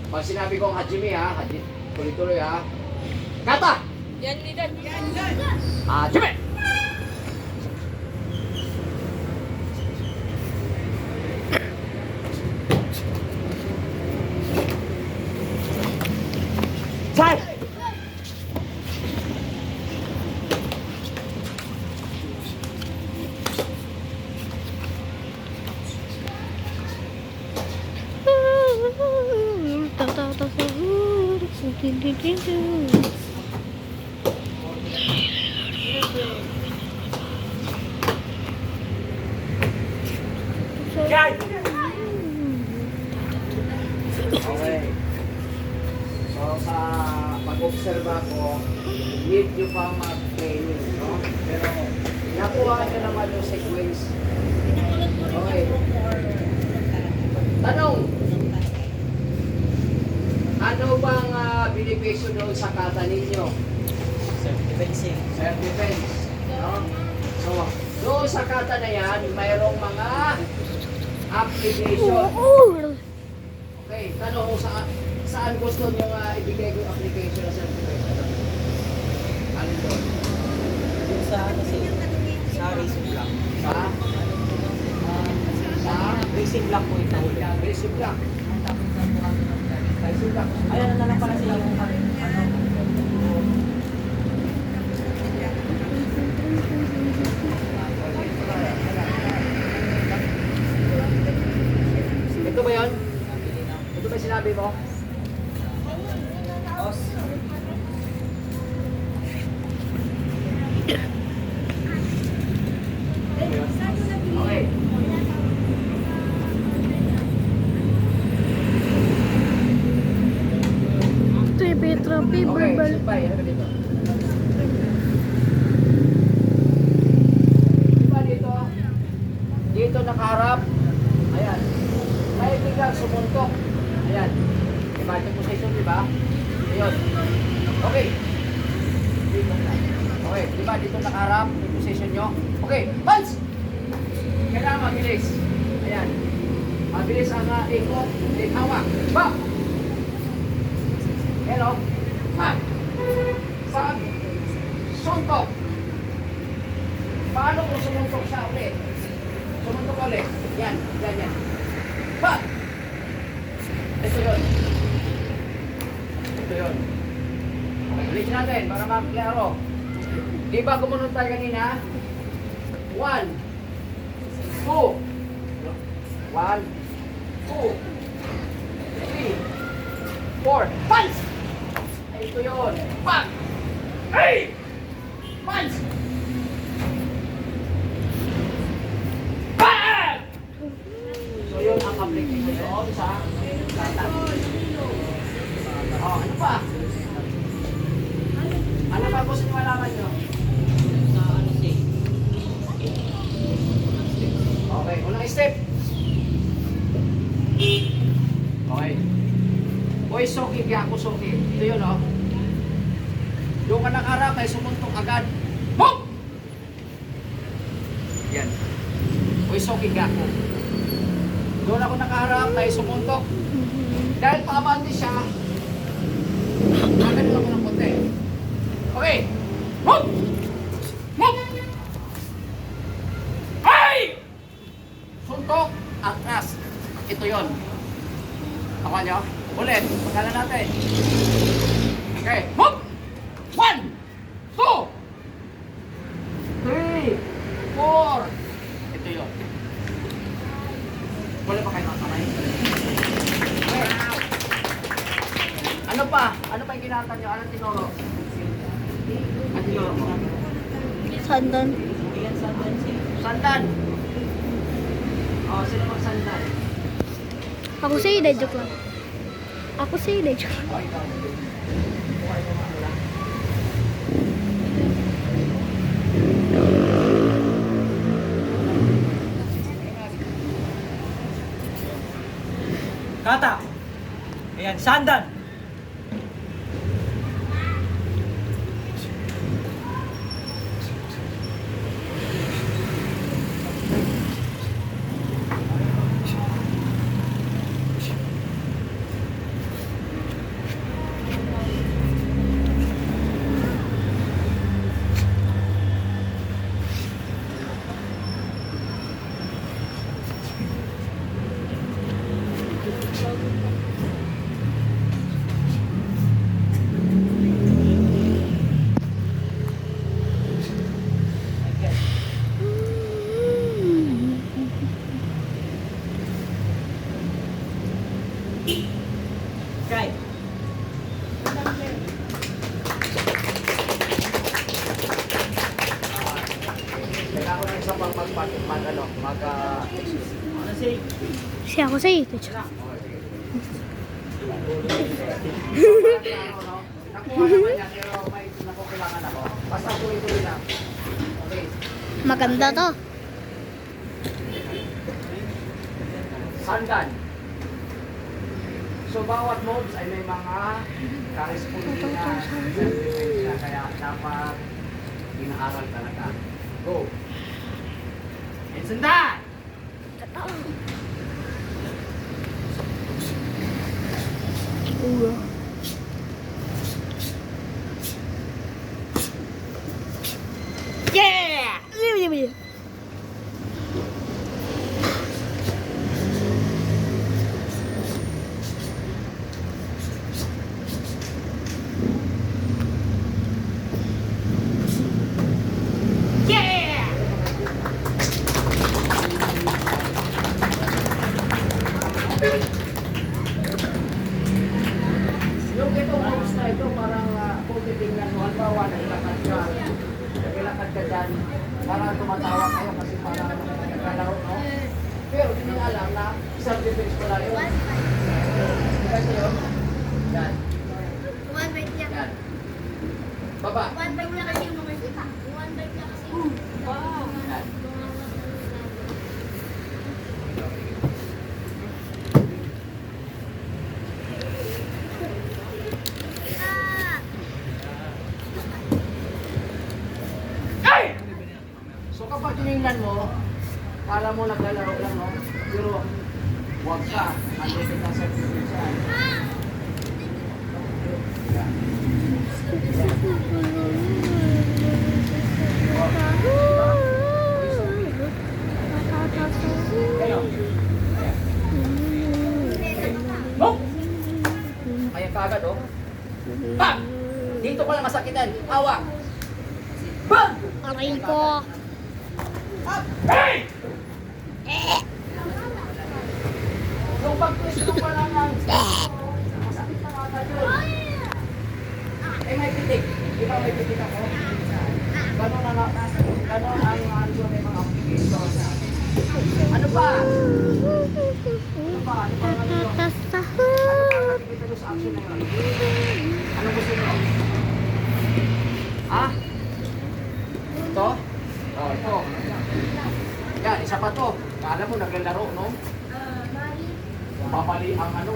Pag sinabi kong Hajime ha, tuloy-tuloy ha. Kata! Yan, Lidan. Hajime! Sai! Yan! Okay. So sa pag-obserba ko, need nyo pa mag-training, no? Pero nakuha nyo naman yung sequence. Okay. Tanong, ano bang benepisyo doon sa kata ninyo? Self-defense. No? So, doon sa kata na yan, mayroong mga application. Okay, tanong saan gusto nyo ibigay ko yung application sa self-defense? Ano doon? Yung sa racing block. Sa Racing block po ito. basic block. Basic block. Ayan na lang pala sila yung Ito ba yun? Ito ba sinabi mo? os. Okay. Tropi, Okay, barbal. sumpay. Ano ba dito? Diba dito? Dito nakaharap. Ayan. May biglang sumuntok. Ayan. Diba? Ito position, diba? Ayun. Okay. Dito na. Okay. Diba? Dito nakaharap. Yung position nyo. Okay. Punch! Kailangan mabilis. Ayan. Mabilis ang ikot. Hawak. Bak! Hello? Pag! Pag! Suntok! Paano kung sumuntok siya ulit? Sumuntok ulit. Yan. Yan, yan. Pag! Ito yun. Ito yun. Ulit natin para maklaro. Di ba kumunod tayo kanina? 1 2 1 2 3 4 punch! Ito yun. Pag! Hey! Punch! Pag! So yun ang application doon sa latat. Oh, ano pa? Ano pa gusto nyo malaman nyo? Sa ano siya. Okay, unang step. Okay. Uy, soki, biyako soki. Ito yun, oh. Doon ka nakaharap, ay sumuntok agad. Move! Yan. Uy, soki, biyako. Doon ako nakaharap, ay sumuntok. Dahil paabante siya, agad ako ng konti. Okay. Move! Move! Ay! Suntok, atras. Ito yun. Ako nyo? Ulit, pagkala natin. Okay, move! 1, 2, 3, 4. Ito yun. Wala pa kayo makamay? Okay. Ano pa? Ano pa yung kinatan nyo? Anong tinuro? Anong tinuro mo? Sandan. Ayan sa doon siya. Sandan. Oh, sino magsandan? Ako si Ida, joke lang. Ako si Ida, joke lang. Oh, ikaw. Kata. Ayan, sandan. Try. Kailangan ko ng isang Ano say? Si ako sa'yo, teacher. Nakuha naman yan, pero may nakukulangan ako. Basta tuloy-tuloy lang. Okay. Maganda to. Sandan. So, bawat modes ay may mga corresponding na self-defense na kaya dapat inaaral talaga. Go! And sandan! Yeah! Yung itong modes na ito, parang kung titingnan mo, halimbawa, nailakad ka dyan, parang tumatawa kayo kasi parang nagkalaro, no? Pero hindi nyo alam na self-defense pala yun. Kasi yun, yan, One bite niya. yan. Baba, One bite niya kasi yung mga sita. One bite niya kasi. Wow. yan. Ah! So kapag tinignan mo, kala mo naglalaro lang, no? Pero huwag ka, unlimited na self-defense yan. Yan. Kayo. Oh! Kaya kagad, oh. Bang! Dito ko lang masakitan. Awa! Bang! Aray ko. Hey! Yung pag-twist pa lang ang masakit na mata yun. Eh, may pitik. Di ba may pitik ako? Ganon ang ano may mga application. Ano ba? Ano ba? Ano ba? Ano ba? Nakikita nyo sa action na yun? Ano gusto nyo? Ha? Ito? Oh, ito. Yan, isa pa to. Kala mo naglalaro, no? Babali ang ano.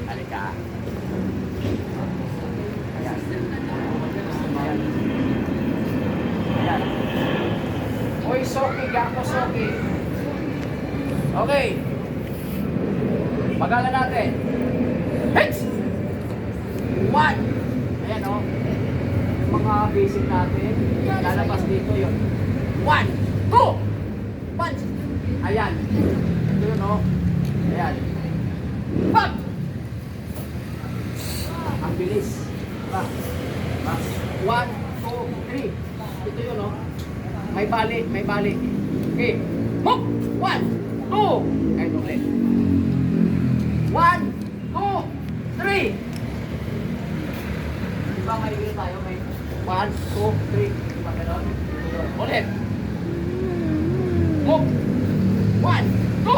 Halika. Ayan. Ayan. Ayan. Hoy, Soki, Gako, Soki. Okay. Pagalan natin. Hits! One. Ayan, oh. Yung mga basic natin, lalabas dito yun. One, two, punch. Ayan. Ito yun, oh. Ayan. Pag! Ang bilis. Diba? Diba? One, two, three. Ito yun, oh. May bali, may bali. Okay. Hook! One, two. Ayun ulit. One, two, three. Diba may gano'n tayo? May 1, 2, 3. Diba gano'n? Ulit. Hook! 1, 2.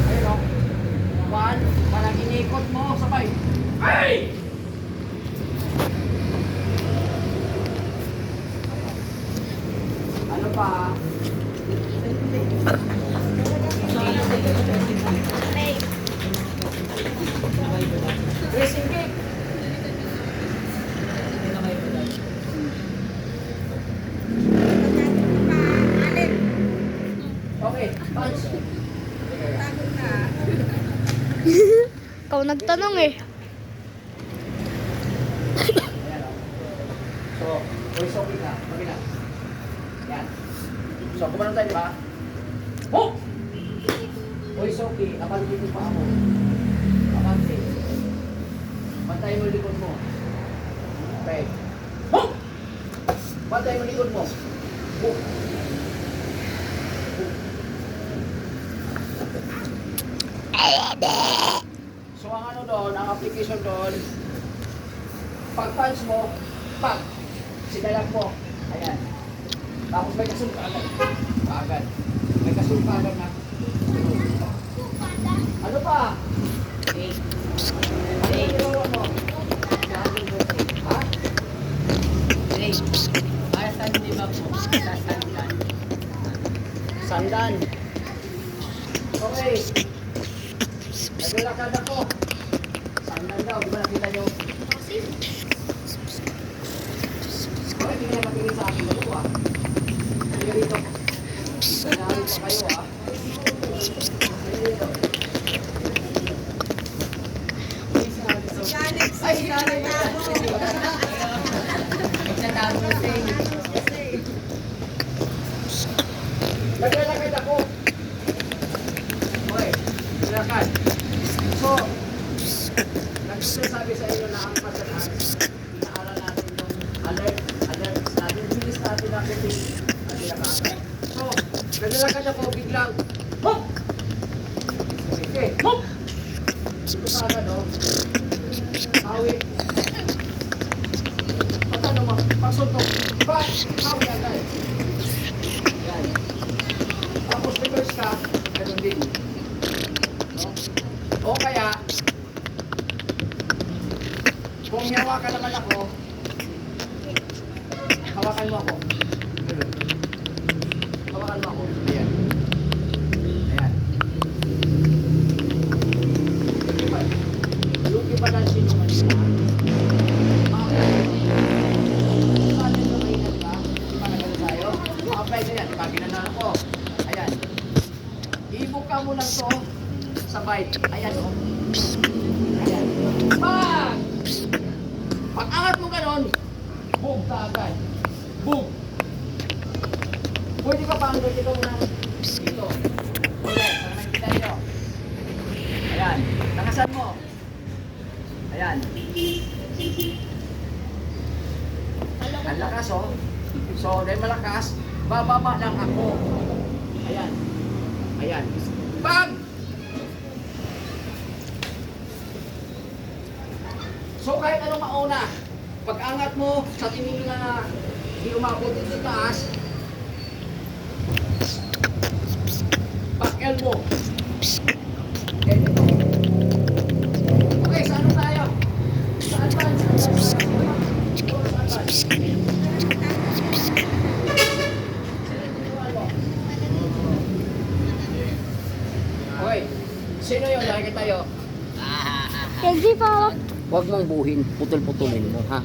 Ayun o. 1. Parang inikot mo. Sabay. Ay! Ano pa? Dressing cake. Okay, punch. Ikaw nagtanong eh. Ayan o. So, voice okay na. Magina. Yan. So, kumanon tayo, di ba? Hook! Voice okay. Abante mo pa ako. Abante. Bantayin mo yung likod mo. Okay. Hook! Bantayin mo yung likod mo. Hook! Hook! So ang ano doon, ang application doon, pag punch mo, pag, sinalak mo, ayan. Tapos may kasulkagan. Kaagad. May kasulkagan na. Ano pa? Safe. Ano yung nilolo mo? Ha? Safe. Para saan di ba po? Sa sandan. Sandan. Okay. Naglalakad ako. Sandan daw, di ba nakita nyo? Bakit hindi na matingin sa akin? Ano ah? Sige rito. Nanahal pa kayo ah. Sige rito. Ay, sinanay mo yan. Nagtatago mo safe. Naglalakad ako. Okay, naglalakad. So, nagsasabi sa inyo na ang pasanan, inaaral natin yung alerts natin, bilis natin na kuting at nilakasan. So, naglalakad ako, biglang, hop! Sige, hop! Ito sa agad, oh. Hawi. Pag ano mo, pagsuntok, bang! Hawi agad. Yan. Tapos reverse ka, ganun din. No? O kaya, kung hawakan naman ako, hawakan mo ako. Ganun. Hawakan mo ako. Ayan. Ayan. Yung iba na sinuman sila. Bakit yung mainat ka? Di ba nagano tayo? Apply na yan. Di ba ginanan ako? Ayan. Ibog ka mo lang to sa bite. Ayan o. Ayan. Bang! Pag angat mo ganon, bug ka agad. Bug! Pwede ka pa ang dito mo ng dito. Okay, para makikita nyo. Ayan. Nakasan mo. Ayan. Ang lakas oh. So, dahil malakas, bababa lang ako. Ayan. Ayan. Bang! So, kahit anong mauna, pag angat mo sa tingin na di umabot dito sa taas, back elbow. Okay, saan tayo? Sa advance. Okay, sino yun? Nakikita tayo. Hindi pa. Huwag mong buhin, putol-putulin mo, ha?